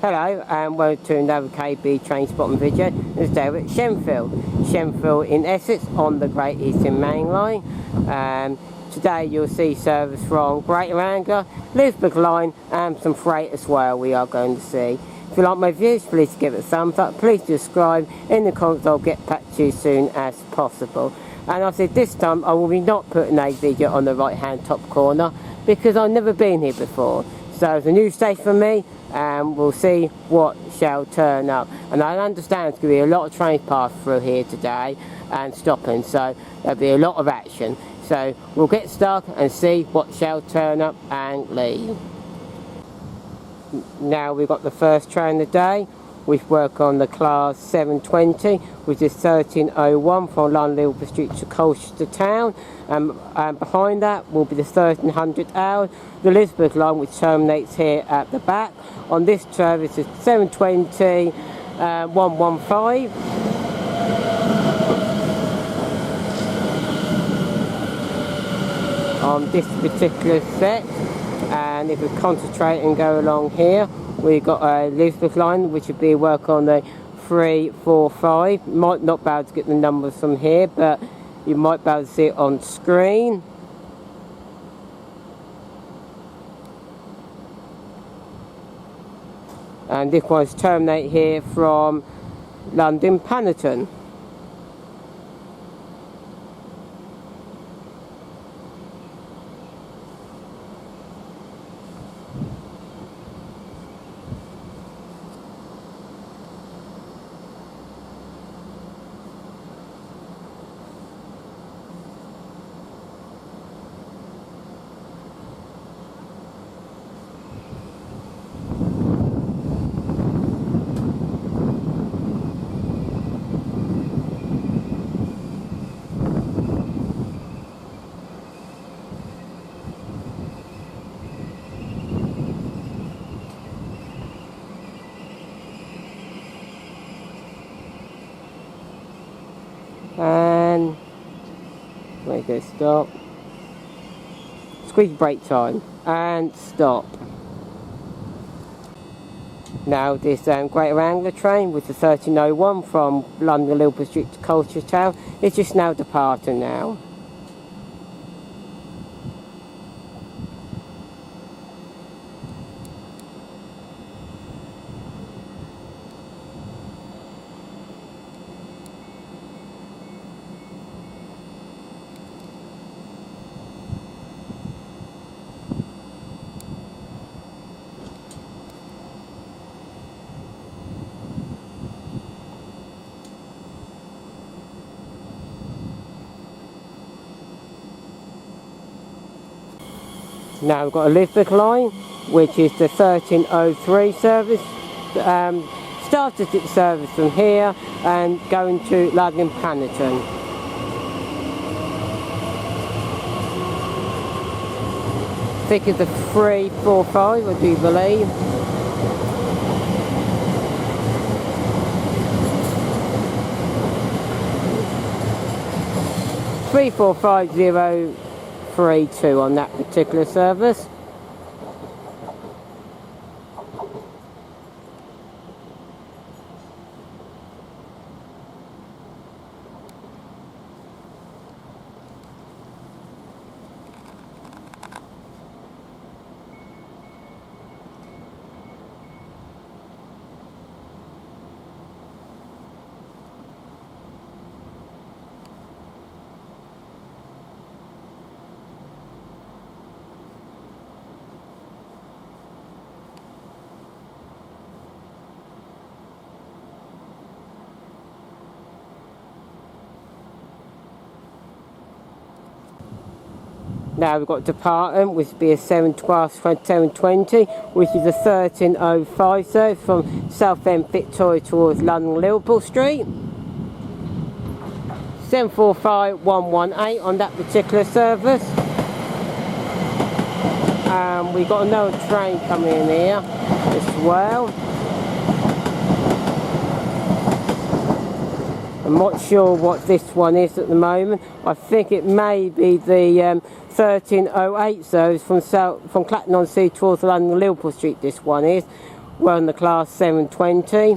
Hello and welcome to another KB train spotting video. It's Dave at Shenfield in Essex on the Great Eastern Main Line. Today you'll see service from Greater Anglia, Elizabeth Line and some freight as well we are going to see. If you like my views, please give it a thumbs up, please subscribe, in the comments I'll get back to you as soon as possible. And I said this time I will be not putting a video on the right hand top corner because I've never been here before. So it's a new stage for me and we'll see what shall turn up. And I understand there's going to be a lot of trains pass through here today and stopping, so there'll be a lot of action. So we'll get stuck and see what shall turn up and leave. Now we've got the first train of the day. We work on the class 720, which is 1301 from London Liverpool Street to Colchester Town. And behind that will be the 1300 hour, the Elizabeth line, which terminates here at the back. On this service is 720 115. On this particular set, and if we concentrate and go along here, we've got a Elizabeth line which would be work on the 345. Might not be able to get the numbers from here, but you might be able to see it on screen. And this one's terminate here from London Paddington. And wait, go stop, squeeze brake time and stop. Now this Greater Anglia train with the 1301 from London Liverpool Street to Colchester Town is just now departing now. Now we've got Elizabeth line, which is the 1303 service. Started its service from here and going to London Paddington. I think it's the 345, I do believe. Three, 4, 5, 0, 3, 2 on that particular service. Now we've got departing, which will be a 720, which is a 1305 service from Southend Victoria towards London Liverpool Street. 745118 on that particular service. We've got another train coming in here as well. I'm not sure what this one is at the moment. I think it may be the 1308 service from Clacton-on-Sea towards London Liverpool Street. This one is. We're on the class 720.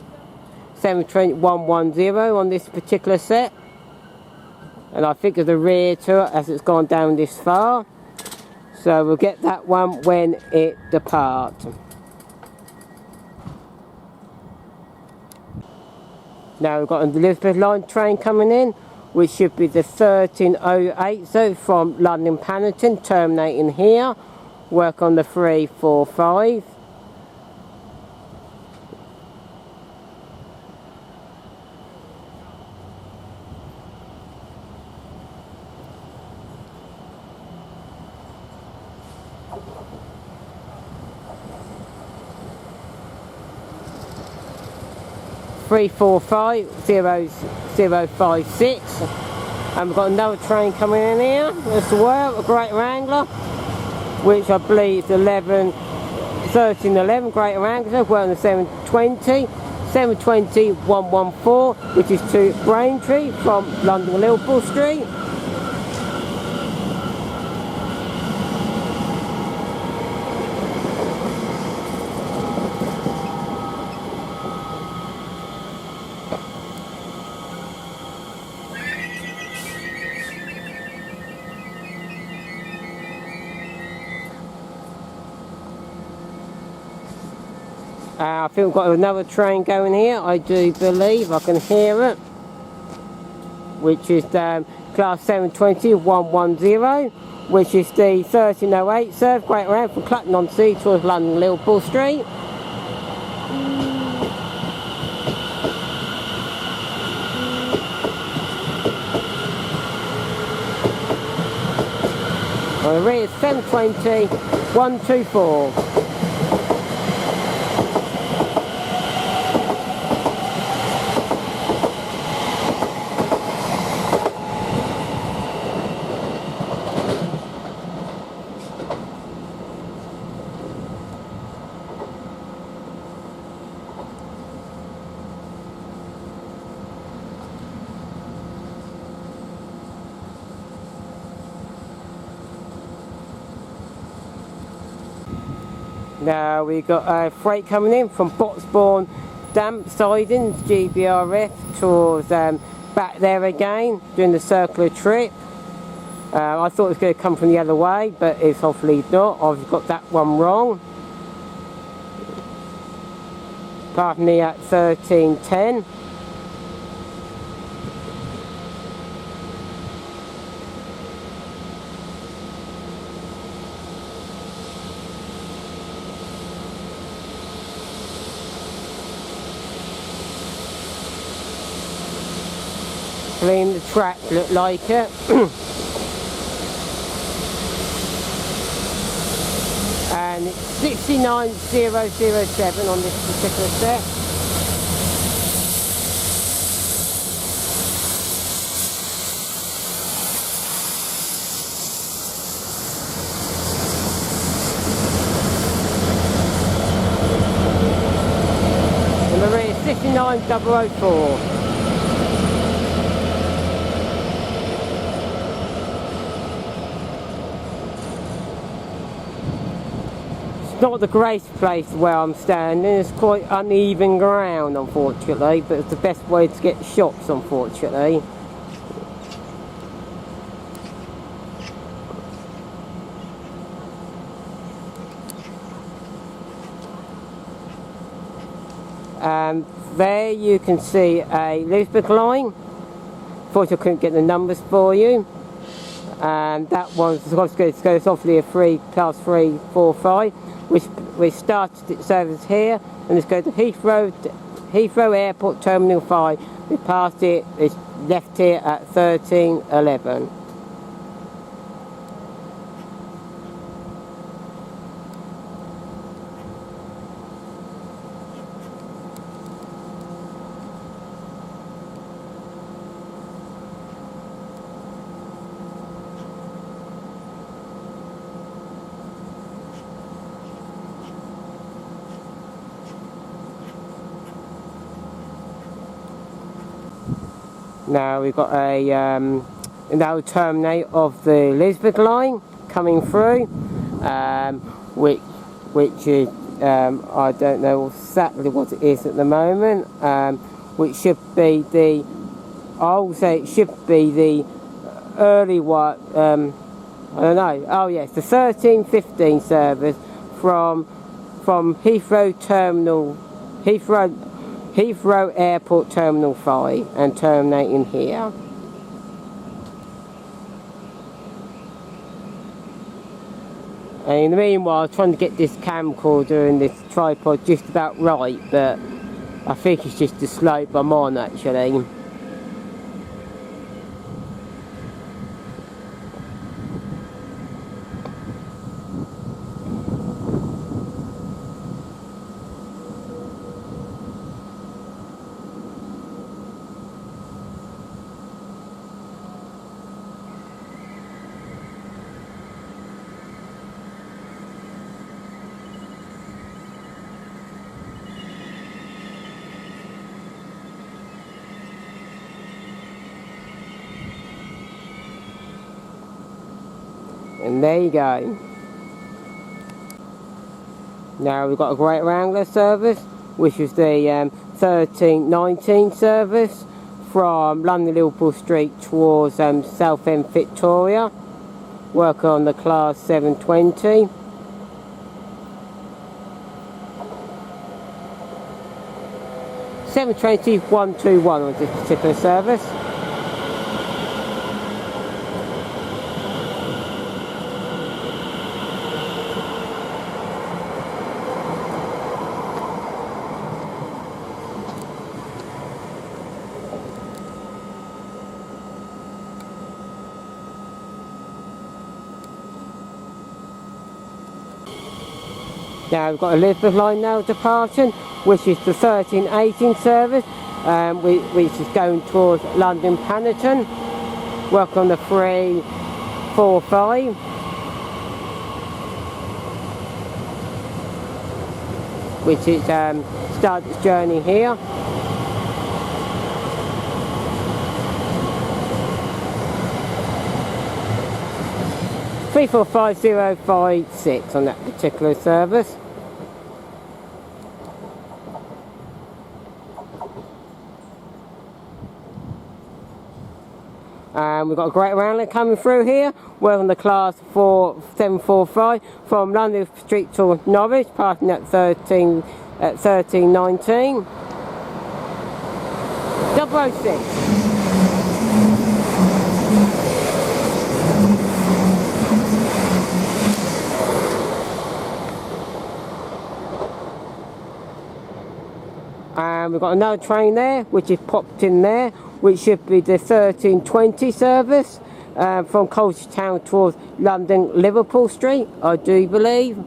720 on this particular set. And I think of the rear to it as it's gone down this far. So we'll get that one when it departs. Now we've got an Elizabeth line train coming in, which should be the 1308, so from London Paddington, terminating here. Work on the 345. Three, 4, 5, 0, 0, 5, 6. And we've got another train coming in here. That's the work, a Greater Anglia, which I believe is 1311 Greater Anglia. We're on the 720. 720 114, which is to Braintree from London Liverpool Street. I think we've got another train going here, I do believe, I can hear it, which is class 720 110, which is the 1308 serve, Greater Anglia from Clacton-on-Sea towards London Liverpool Street. On the rear is 720 124. Now we've got freight coming in from Botsbourne Damp Sidings, GBRf, towards back there again, doing the circular trip. I thought it was going to come from the other way, but it's obviously not. I've got that one wrong. Pardon me, at 1310. Clean the track, look like it. And it's 69007 on this particular set. And the rear is 69004. It's not the greatest place where I'm standing, it's quite uneven ground unfortunately, but it's the best way to get shots unfortunately. And there you can see a Elizabeth line. Thought I couldn't get the numbers for you. And that one's goes obviously a class 3, 4, 5. We started its service here, and let's go to Heathrow Airport Terminal 5. We passed it, it's left here at 1311. Now we've got a now terminate of the Elizabeth line. coming through, which is I don't know exactly what it is at the moment, which should be the, I will say it should be the early one, I don't know, oh yes, the 13:15 service from Heathrow Airport Terminal 5 and terminating here. And in the meanwhile, trying to get this camcorder and this tripod just about right, but I think it's just the slope I'm on actually. And there you go. Now we've got a Greater Anglia service, which is the 13:19 service from London Liverpool Street towards Southend Victoria. Working on the class 720. (720-121) on this particular service. Now we've got Elizabeth line now departing, which is the 13:18 service, which is going towards London Paddington. Work on the 345. Which is start its journey here. (345,056) on that particular service. And we've got a Greater Anglia coming through here. We're on the class 745 from London Street to Norwich, passing at 13:19. 006. And we've got another train there, which is popped in there, which should be the 13:20 service from Colchester Town towards London Liverpool Street, I do believe.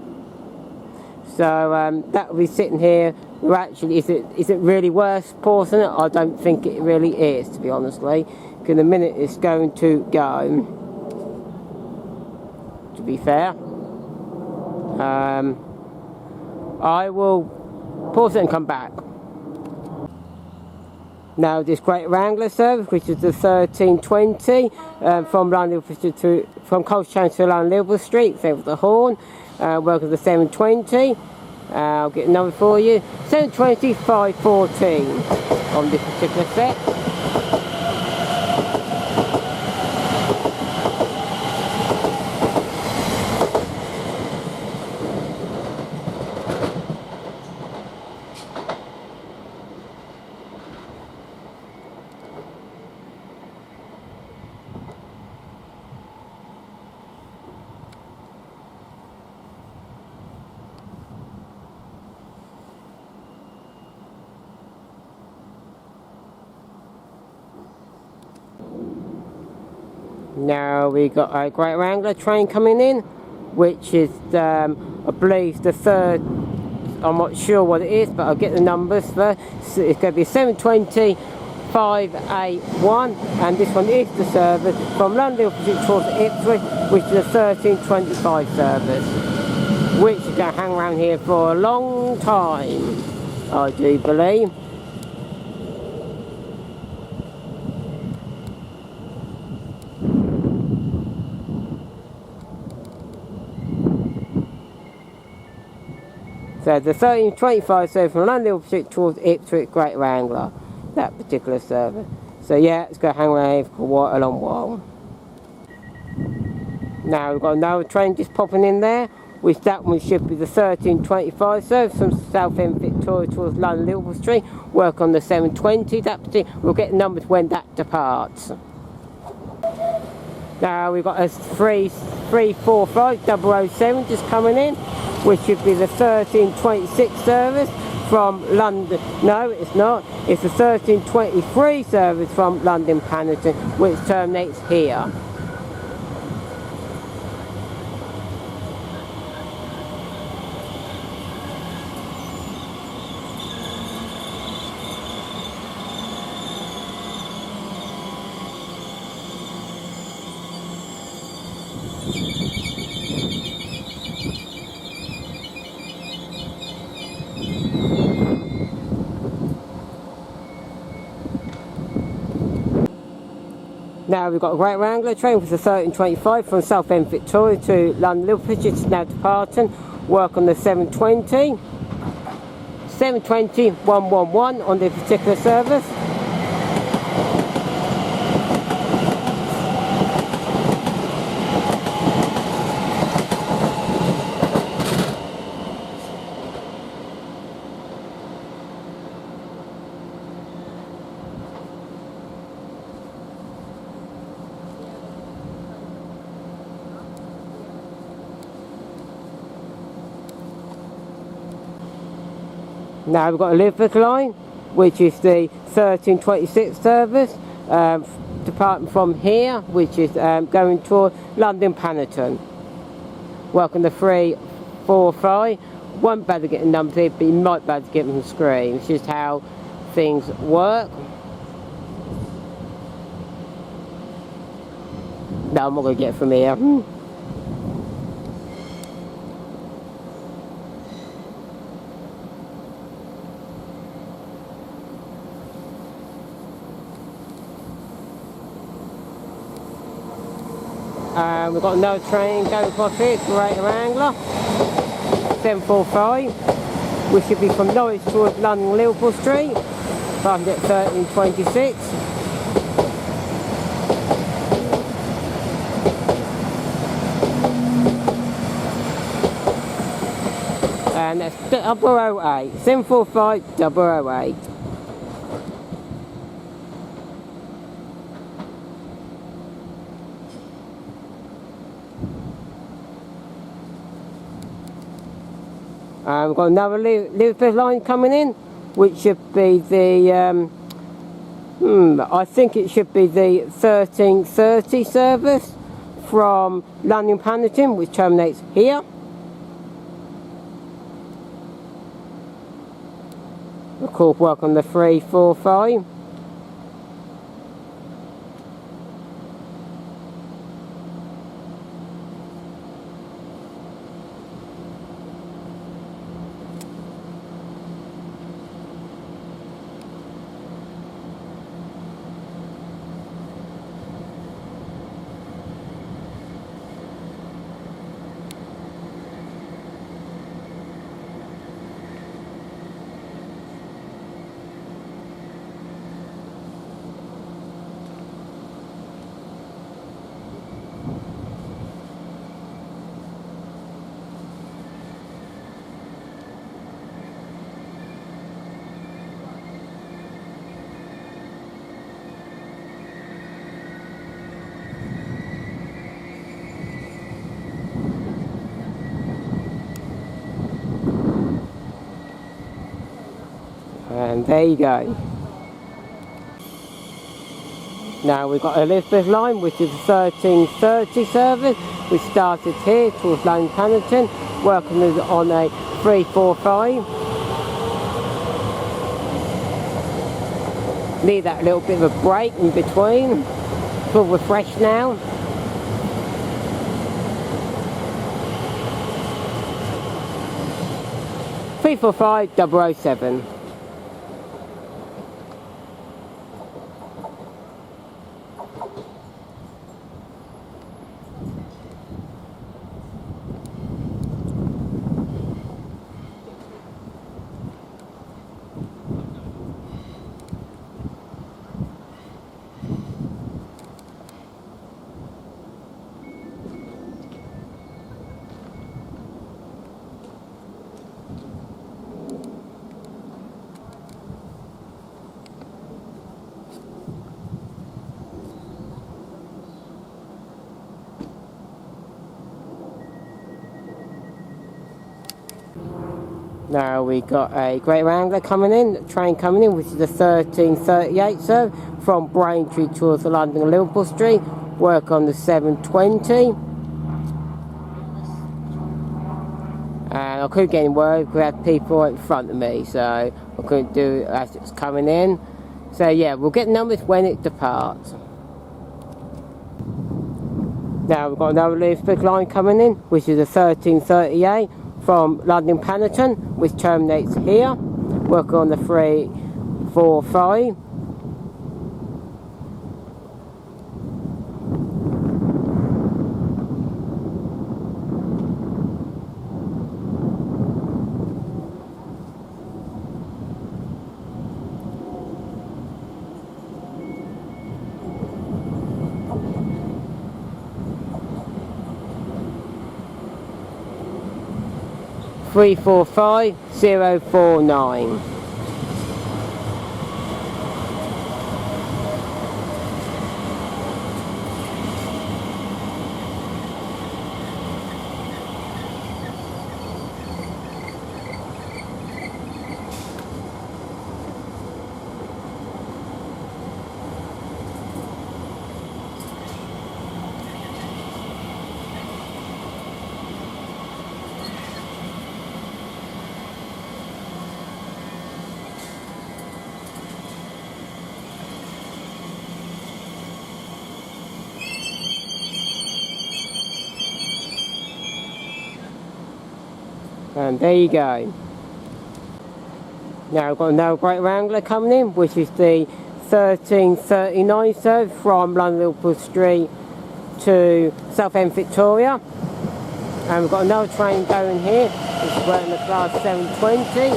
So that will be sitting here. Well, actually, is it really worth pausing it? I don't think it really is, to be honestly, because the minute it's going to go, to be fair, I will pause it and come back. Now this Greater Anglia service, which is the 13:20 from Colchester Town to London Liverpool Street, same with the horn. Welcome to the 7:20. I'll get another for you. 7:20-5:14 on this particular set. Now we got a Greater Anglia train coming in, which is I believe the third. I'm not sure what it is, but I'll get the numbers first. So it's going to be 7:20-581, and this one is the service from London towards Ipswich, which is the 13:25 service, which is going to hang around here for a long time, I do believe. So the 1325 service from London Liverpool Street towards Ipswich, Greater Anglia. That particular service. So yeah, it's going to hang around here for quite a long while. Now we've got another train just popping in there, which that one should be the 1325 service from Southend Victoria towards London Liverpool Street. Work on the 720. That particular, we'll get numbers when that departs. Now we've got a 345 007 just coming in, which should be the 1326 service from London. No, it's not. It's the 1323 service from London Paddington, which terminates here. Now we've got a Greater Anglia train with the 1325 from Southend Victoria to London Liverpool, which is now departing. Work on the 720. 720 111 on this particular service. Now we've got a Liverpool line, which is the 1326 service, departing from here, which is going toward London Paddington. Welcome to 345. Won't be able to get the numbers here, but you might be able to get them on the screen. It's just how things work. No, I'm not going to get it from here. We've got another train going across here, Greater Anglia, 745, which should be from Norwich towards London Liverpool Street, starting at 1326. And that's 008, 745 008. We've got another Liverpool line coming in, which should be the, I think it should be the 1330 service from London Paddington, which terminates here. Of course, welcome to 345. And there you go. Now we've got a Elizabeth line, which is the 1330 service, which started here towards London Paddington, working on a 345. Need that little bit of a break in between. Feel refreshed now. (345 007). Now we got a Great Anglia coming in, train coming in, which is the 1338 service from Braintree towards the London and Liverpool Street. Work on the 720. And I couldn't get any word because we had people right in front of me, so I couldn't do it as it's coming in. So yeah, we'll get numbers when it departs. Now we've got another Elizabeth line coming in, which is a 1338 from London Paddington, which terminates here. Working on the 345. Three, 4, 5, 0, 4, 9. And there you go. Now we've got another Great Anglia coming in, which is the 1339 service from London Liverpool Street to Southend Victoria. And we've got another train going here, which is working the class 720.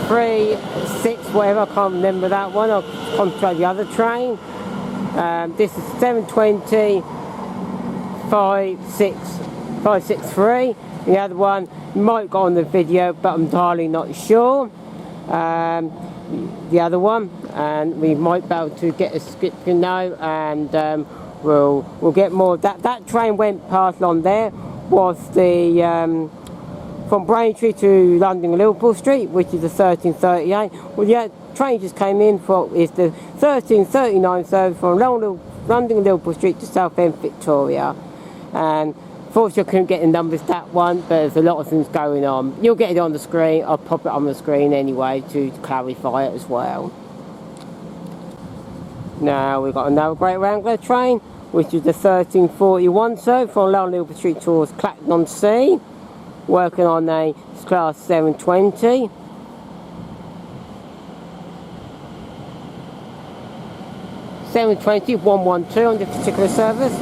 Three, 6, whatever, I can't remember that one. I'll concentrate the other train. This is 720 563. The other one might go on the video, but I'm entirely not sure. The other one, and we might be able to get a script now, and we'll get more. That train went past on there was the from Braintree to London and Liverpool Street, which is the 1338. Well, yeah, train just came in for is the 1339 service from London and Liverpool Street to Southend Victoria. And fortunately I couldn't get the numbers that one, but there's a lot of things going on. You'll get it on the screen. I'll pop it on the screen anyway to clarify it as well. Now we've got another Great Anglia train, which is the 1341 service from London and Liverpool Street towards Clacton-on-Sea. Working on a class 720. (720) 112 on this particular service.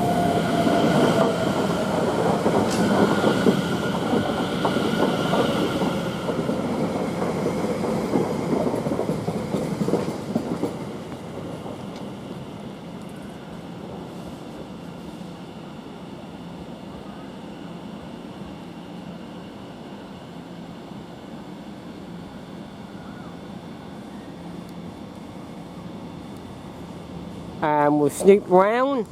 And we'll snoop round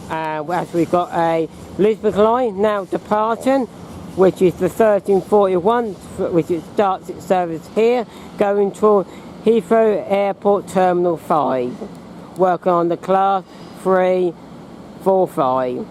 as we've got a Elizabeth line now departing, which is the 1341, which it starts its service here, going to Heathrow Airport Terminal 5, working on the class 345.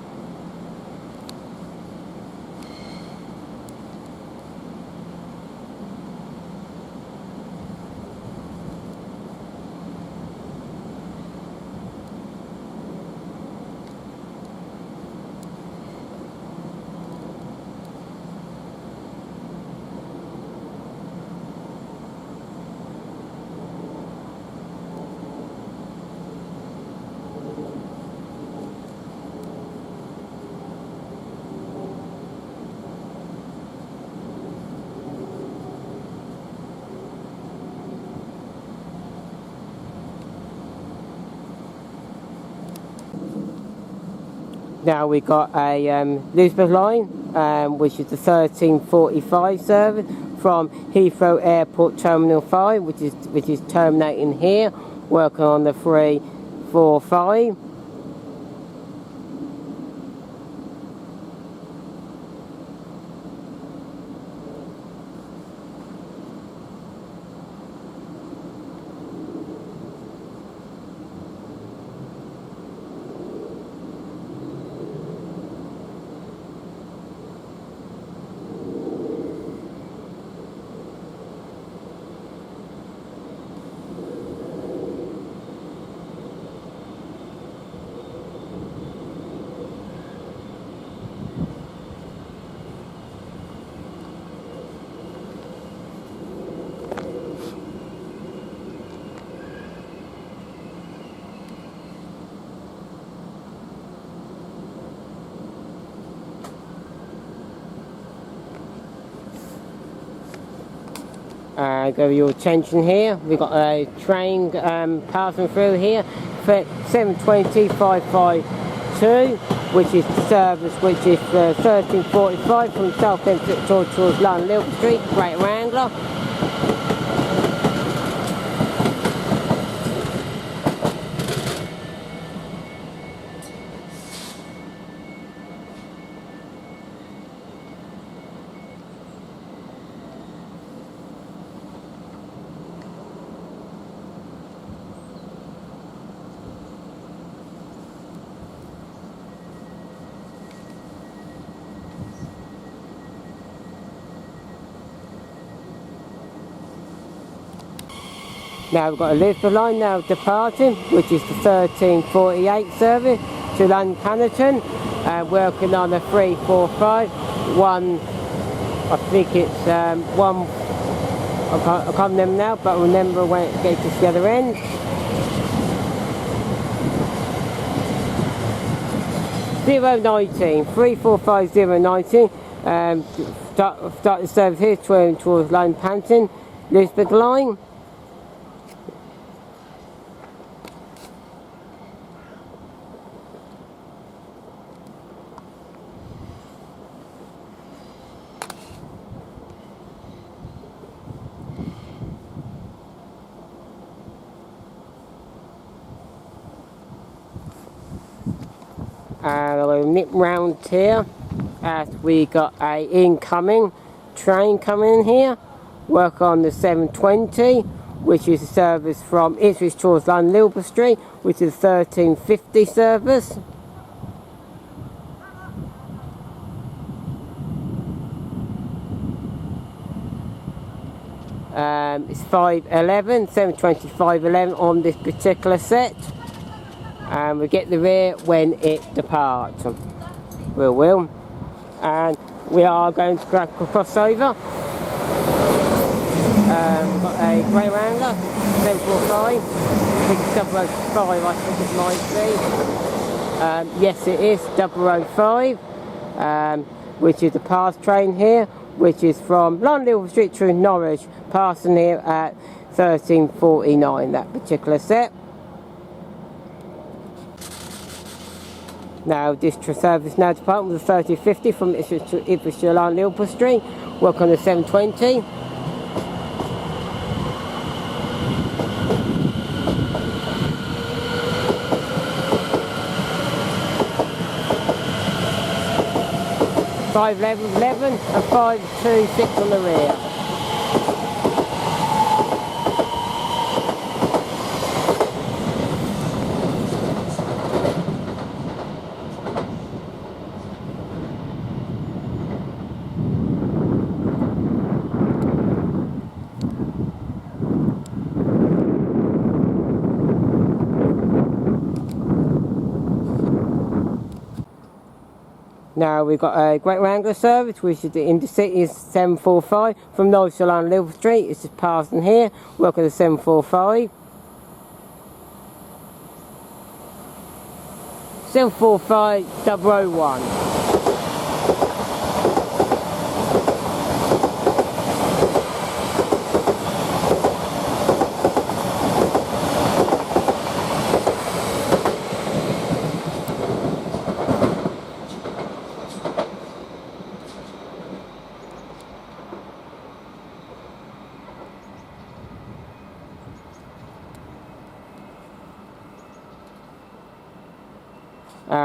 Now we've got a Elizabeth line, which is the 1345 service from Heathrow Airport Terminal 5, which is terminating here, working on the 345. Give your attention here. We've got a train passing through here for 720-552, which is the service which is 1345 from Southend Victoria towards London Liverpool Street, Greater Anglia. Now we've got a Elizabeth line now departing, which is the 1348 service to London Paddington, working on a 345, one, I think it's one, I can't remember now, but remember when it gets to the other end. Zero 19, 345019, start the service here towards London Paddington, Elizabeth line. We'll nip round here as we got a incoming train coming in here. Work on the 720, which is a service from Ipswich towards London Liverpool Street, which is a 1350 service. It's 511, 720, 511 on this particular set. And we get the rear when it departs. We will. And we are going to cross over. We've got a Greater Anglia, 745. I think it's 005, I think it might be. Yes, it is 005, which is the pass train here, which is from London Liverpool Street to Norwich, passing here at 1349, that particular set. Now this service now departing with the 1350 from Ipswich to London Liverpool Street. Work on the 720. Five 11 and 526 on the rear. Now we've got a Greater Anglia service, which is the Intercity 745 from Norwich to London Liverpool Street. It's just passing here. Welcome to 745. 745 001.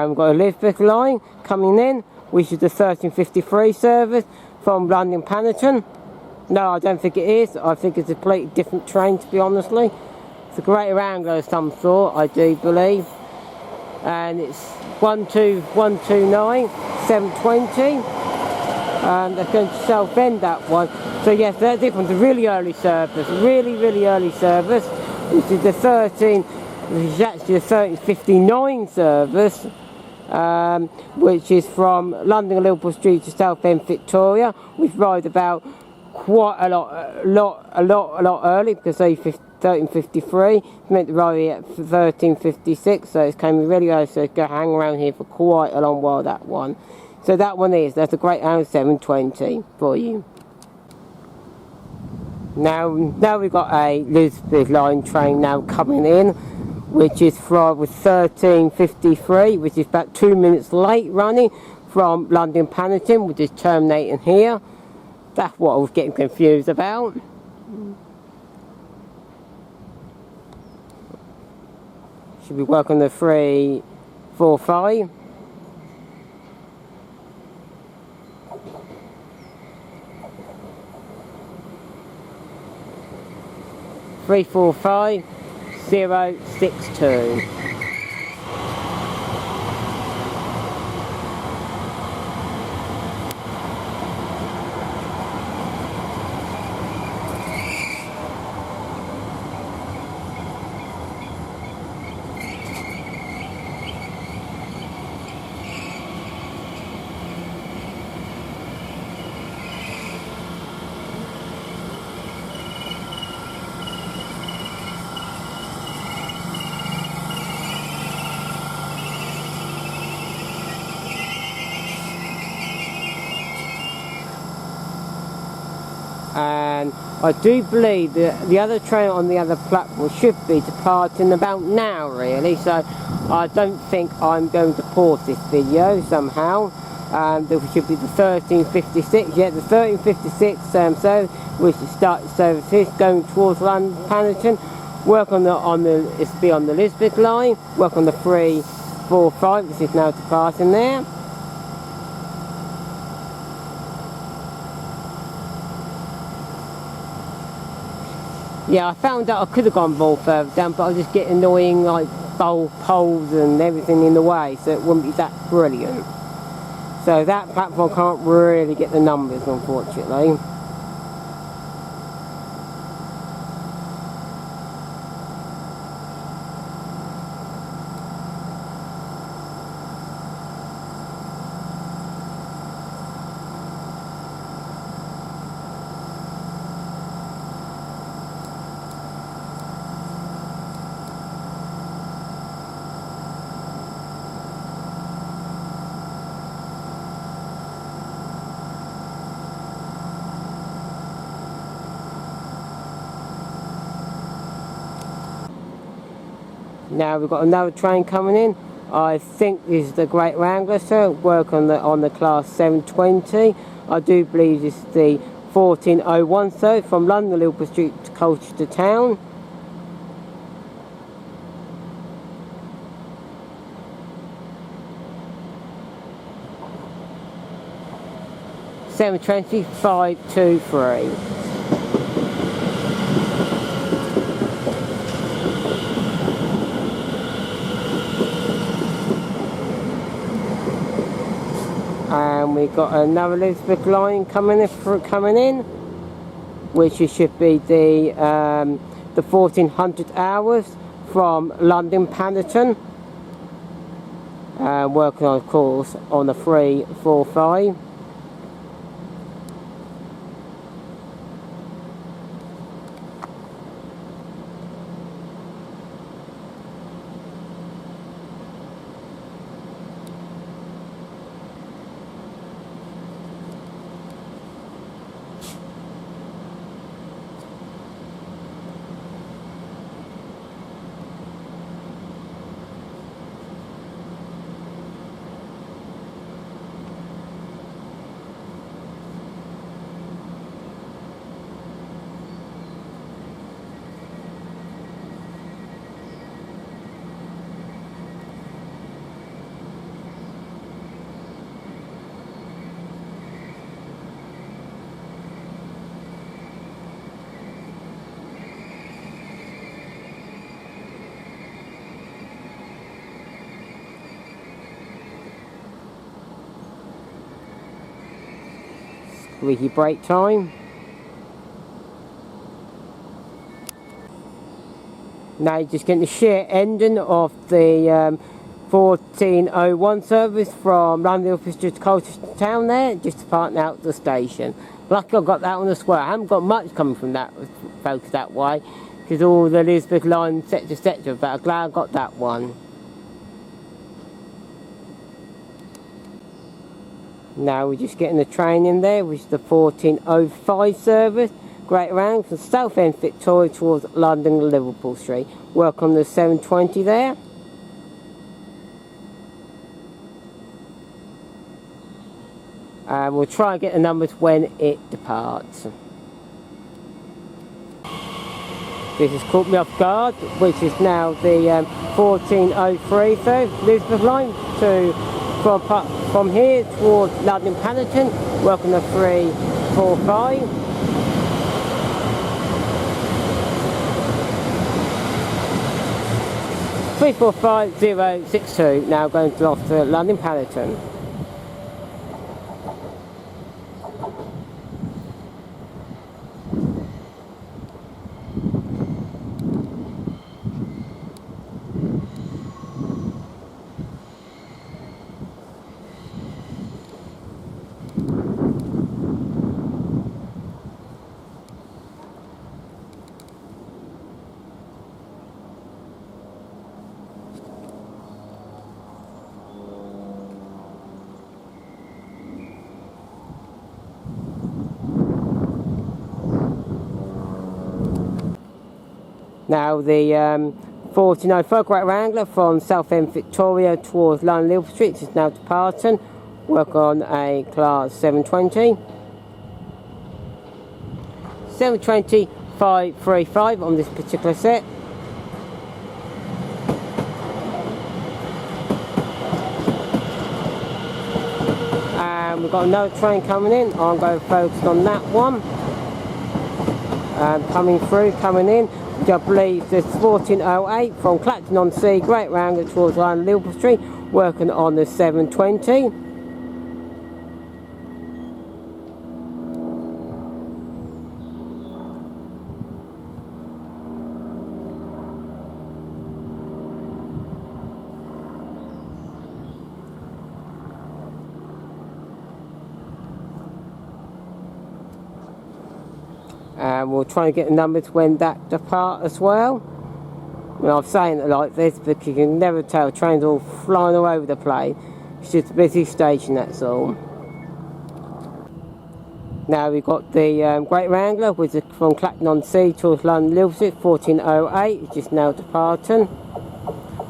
We've got a Elizabeth line coming in, which is the 1353 service from London Paddington. No, I don't think it is. I think it's a completely different train, to be honestly. It's a Greater Anglia of some sort, I do believe. And it's 12129 720. And they're going to Southend, that one. So yes, they're different. It's a really early service, really early service, which is the 13. Which is actually a 1359 service, which is from London Liverpool Street to Southend Victoria, which rides about quite a lot early, because they 1353. It's meant to ride at 1356, so it's coming really early, so it's going to hang around here for quite a long while, that one. So that one that's a Greater Anglia 720 for you. Now we've got a Elizabeth line train now coming in, which is from 13:53, which is about 2 minutes late running from London Paddington, which is terminating here. That's what I was getting confused about. Should be working the 345. Three, 4, 5, 0, 6, 2. And I do believe that the other train on the other platform should be departing about now, really, so I don't think I'm going to pause this video somehow. There should be the 13:56, yeah, the 13:56 service, which is starting services going towards London Paddington. Work on the it's be on the Elizabeth line. Work on the 345, which is now departing there. Yeah, I found out I could have gone more further down, but I was just getting annoying, like poles and everything in the way, so it wouldn't be that brilliant. So that platform can't really get the numbers, unfortunately. Now we've got another train coming in. I think this is the Great Anglia, sir. Work on the class 720. I do believe this is the 1401, sir, from London Liverpool Street to Colchester Town. (720) 523. And we've got another Elizabeth line coming in, which should be the 1400 hours from London Paddington. Working on, of course, on the 345. Squeaky brake time. Now you're just getting the sheer ending of the 1401 service from London Liverpool Street to Colchester Town there, just departing out the station. Luckily I got that on the square. I haven't got much coming from that folks that way, because all the Elizabeth line etc, but I'm glad I got that one. Now we're just getting the train in there, which is the 1405 service, Great Round from Southend Victoria towards London Liverpool Street. Work on the 720 there. And we'll try and get the numbers when it departs. This has caught me off guard, which is now the 1403 Elizabeth line from here towards London Paddington. Welcome to 345. (345) now going to off to London Paddington. Now the 1405 Great Wrangler from Southend Victoria towards London Liverpool Street is now departing. Work on a class 720. 720 535 on this particular set. And we've got another train coming in. I'm going to focus on that one. Coming in. I believe there's 1408 from Clacton-on-Sea, Great Wrangler towards London Liverpool Street, working on the 720. And we'll try and get the numbers when that depart as well. I mean, I'm saying it like this because you can never tell. Trains all flying all over the place. It's just a busy station, that's all. Now we've got the Great Wrangler, which is from Clacton-on-Sea towards London Liverpool, 1408. It's just now departing.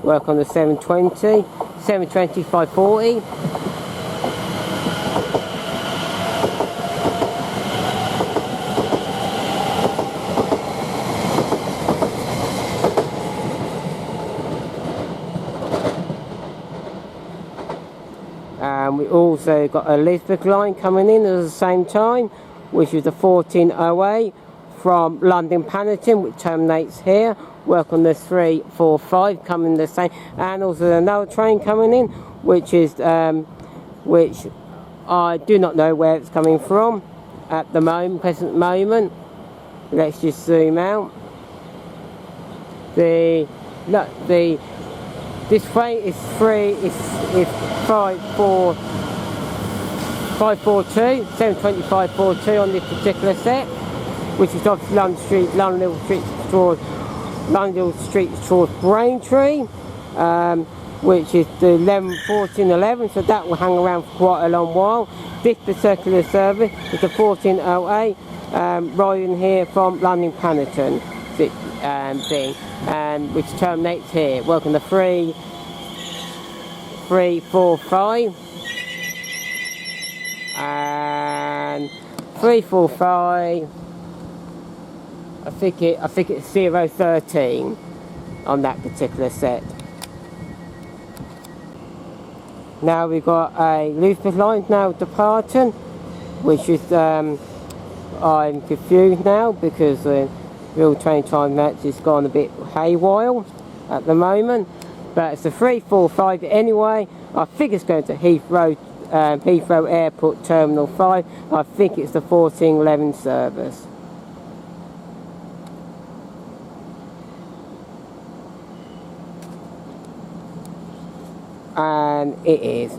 Work on the 720. 720 540. And we also got a Elizabeth line coming in at the same time, which is the 1408 from London Paddington, which terminates here. Work on the 345 coming the same, and also another train coming in, which is which I do not know where it's coming from at the present moment. Let's just zoom out. This train is 542, 72542 on this particular set, which is off London Liverpool Street towards Braintree, which is the 1411, so that will hang around for quite a long while. This particular service is the 1408, riding here from London Paddington which terminates here. Welcome to 345 and 345. I think it's 013 on that particular set. Now we've got a Elizabeth line now departing, which is I'm confused now because real train time match has gone a bit haywire at the moment, but it's a 345 anyway. I think it's going to Heathrow Airport Terminal 5. I think it's the 1411 service. And it is.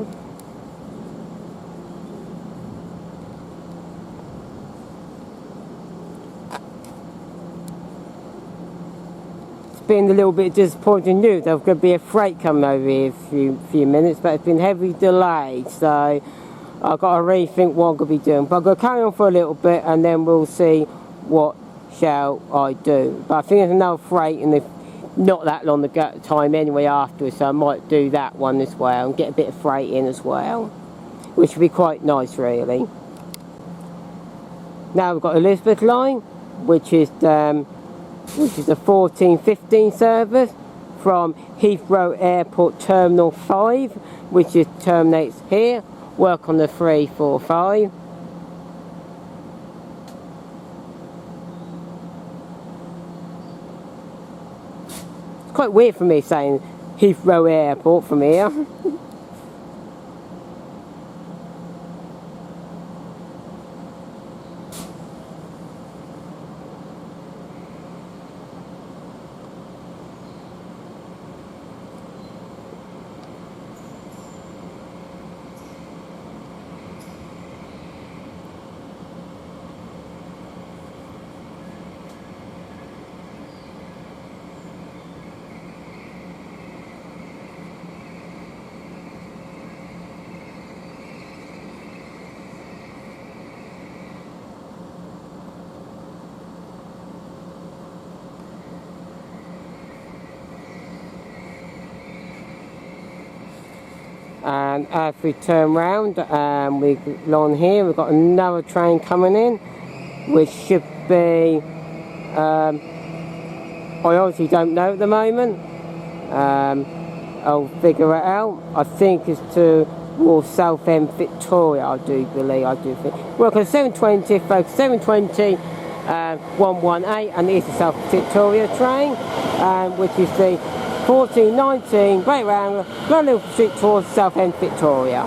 Been a little bit disappointing news. There's going to be a freight coming over here in a few minutes, but it's been heavily delayed, so I've got to rethink what I'm going to be doing. But I'm going to carry on for a little bit and then we'll see what shall I do? But I think there's another freight in the not that long time anyway afterwards, so I might do that one as well and get a bit of freight in as well, which would be quite nice really. Now we've got Elizabeth line, which is a 14:15 service from Heathrow Airport Terminal 5, which terminates here. Work on the 345. It's quite weird for me saying Heathrow Airport from here. And as we turn round, along here we've got another train coming in, which should be, I honestly don't know at the moment. I'll figure it out. I think it's towards Southend Victoria, I do think. Well, because 720, folks, 720, 118, and it is the South Victoria train, which is the 1419 Great Anglia, London Street towards Southend Victoria.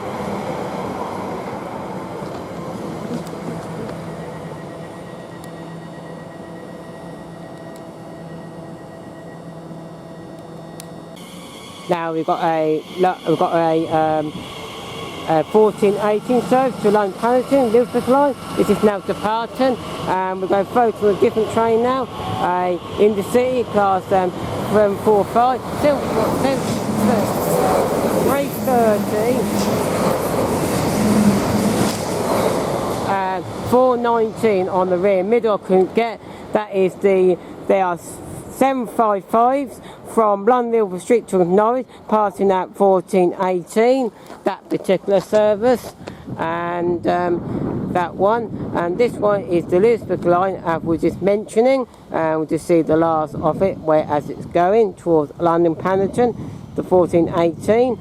Now we've got a 1418 service to London Paddington, Elizabeth line. This is now departing, and we're going forward to a different train now, in the city class 745, 330, 419 on the rear middle. I couldn't get. That is they are 755s from London Liverpool Street to Norwich, passing at 1418, that particular service, and that one. And this one is the Elizabeth line, as we were just mentioning, and we'll just see the last of it, where as it's going towards London Paddington, the 1418,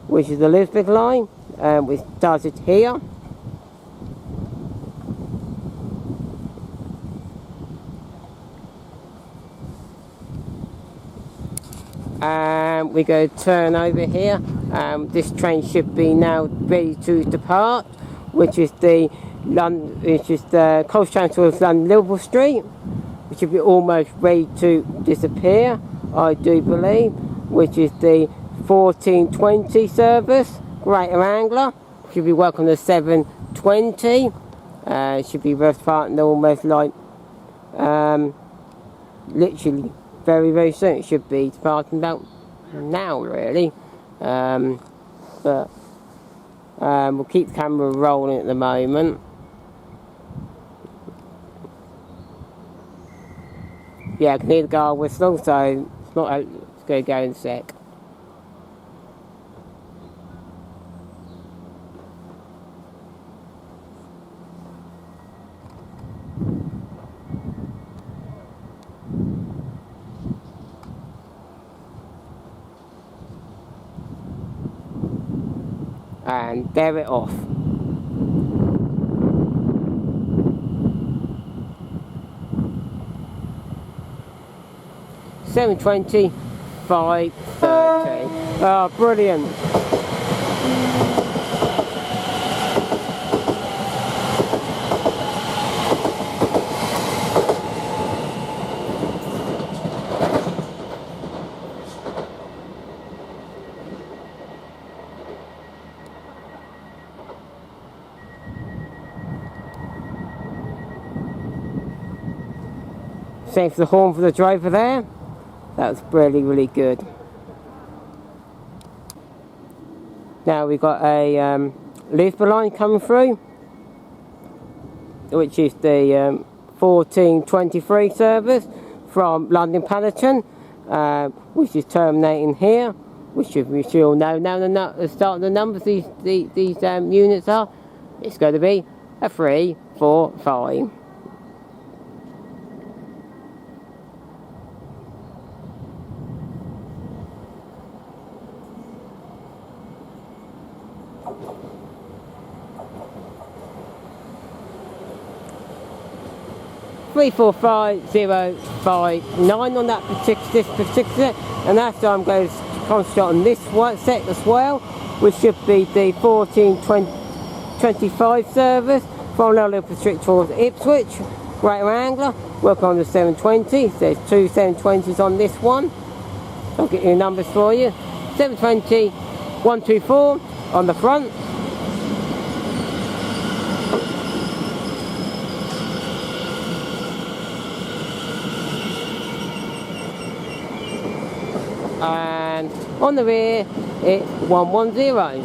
which is the Elizabeth line, which started here. And we go turn over here. This train should be now ready to depart, which is the coast train towards London Liverpool Street, which should be almost ready to disappear, I do believe, which is the 1420 service, Greater Anglia. Should be welcome to 720. Should be departing almost like literally very, very soon. It should be departing about now, really. But we'll keep the camera rolling at the moment. Yeah, I can hear the guard whistle, so it's not out. It's going to go in a sec. And there it off. $7.20, $5.30. Oh, brilliant. Same for the horn for the driver there. That's really, really good. Now we've got a Lisbon line coming through, which is the 14:23 service from London Paddington, which is terminating here, which we should all know now the start of the numbers these units are. It's going to be a 3, 4, 5. Three, 4, 5, 0, 5, 9 on that particular, and that's I'm going to concentrate on this one set as well, which should be the 14:25 service from Liverpool Street towards Ipswich, Greater Anglia. Work on the 720. There's 2 720s on this one. I'll get your numbers for you. 720, 124 on the front. And on the rear it's 110.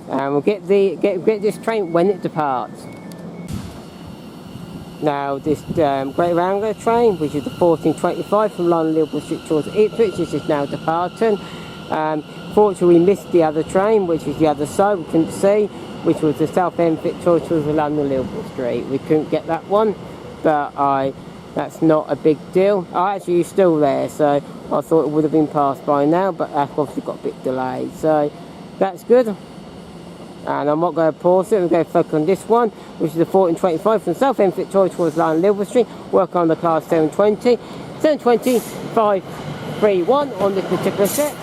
And we'll get this train when it departs. Now this Greater Anglia train, which is the 14:25 from London Liverpool Street towards Ipswich, this is now departing. Fortunately we missed the other train, which is the other side, we couldn't see, which was the Southend Victoria towards London Liverpool Street. We couldn't get that one, but that's not a big deal. Actually it's still there, so I thought it would have been passed by now, but that's obviously got a bit delayed, so that's good. And I'm not going to pause it, we're going to focus on this one, which is the 14:25 from Southend Victoria towards London Liverpool Street. Work on the class 720. 720, 531 on this particular set.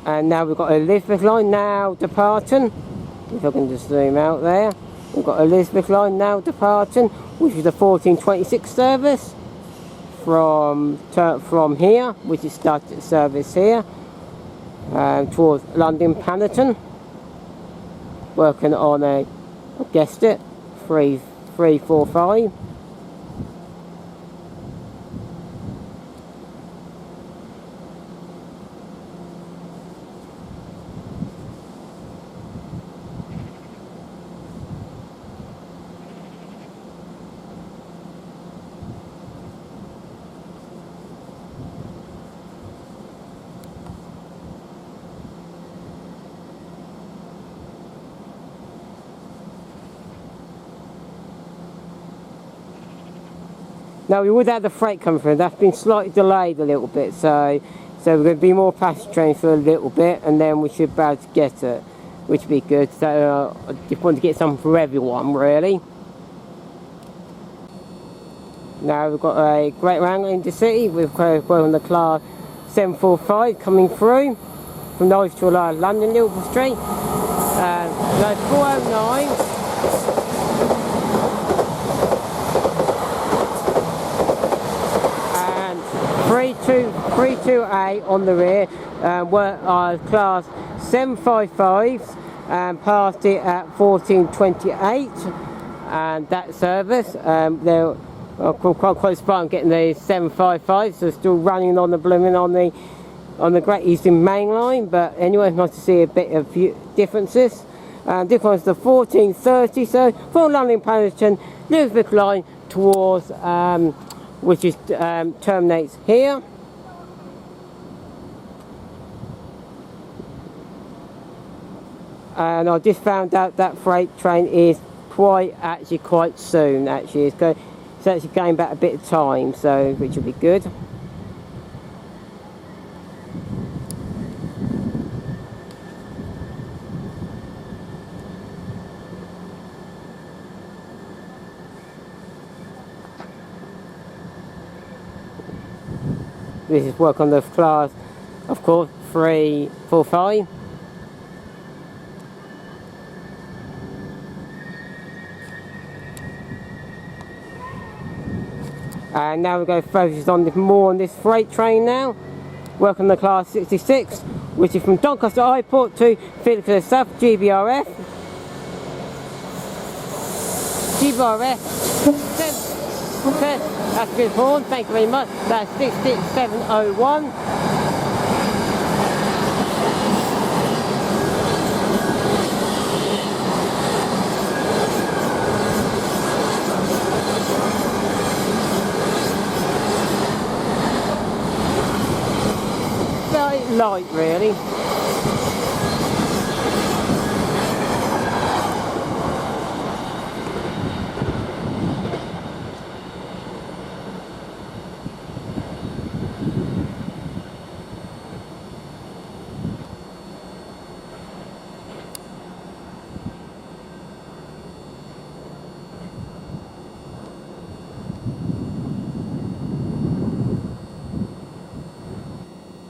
And now we've got Elizabeth line now departing. If I can just zoom out there. We've got Elizabeth line now departing, which is the 14:26 service from here, which is started service here, towards London Paddington. Working on I guessed it, 3, 4, 5. Now we would have the freight coming through, that's been slightly delayed a little bit, so we're going to be more passenger trains for a little bit, and then we should be able to get it, which would be good. So I just want to get something for everyone really. Now we've got a Greater Anglia Intercity, we've got on the class 745 coming through from Norwich to London Liverpool Street. That's 409. And 328 on the rear, were class 755s, and passed it at 14:28, and that service they're quite close by on getting the 755s, so still running on the blooming on the Great Eastern Main Line. But anyway, nice to see a bit of differences. This one's the 14:30, so from London Paddington, Elizabeth line towards which is terminates here. And I just found out that freight train is quite soon. Actually, it's actually going back a bit of time, so which will be good. This is work on the class, of course, 3, 4, 5. And now we're going to focus on more on this freight train now. Work on the class 66, which is from Doncaster Airport to Philadelphia South, GBRf. GBRf, that's good horn, thank you very much. That's 66701. Very light, really.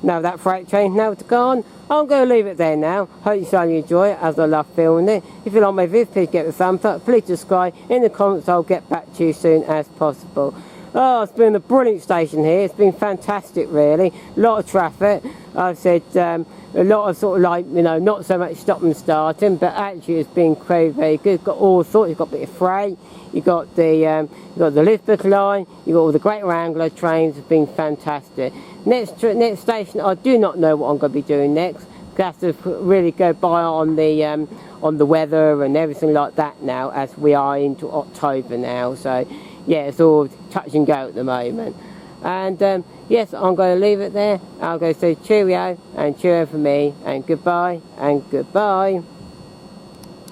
Now that freight train now it's gone, I'm going to leave it there now. Hope you thoroughly enjoy it, as I love filming it. If you like my video, please give it a thumbs up. Please subscribe. In the comments, I'll get back to you soon as possible. Oh, it's been a brilliant station here. It's been fantastic, really. A lot of traffic. I've said a lot of sort of like, you know, not so much stop and starting, but actually it's been very, very good. Got all sorts. You've got a bit of freight. You got the Elizabeth line. You got all the Greater Anglia trains. It's been fantastic. Next station, I do not know what I'm going to be doing next. I have to really go by on the weather and everything like that now, as we are into October now. So yeah, it's all touch and go at the moment. And yes, I'm going to leave it there. I'll go say cheerio and cheerio for me, and goodbye and goodbye.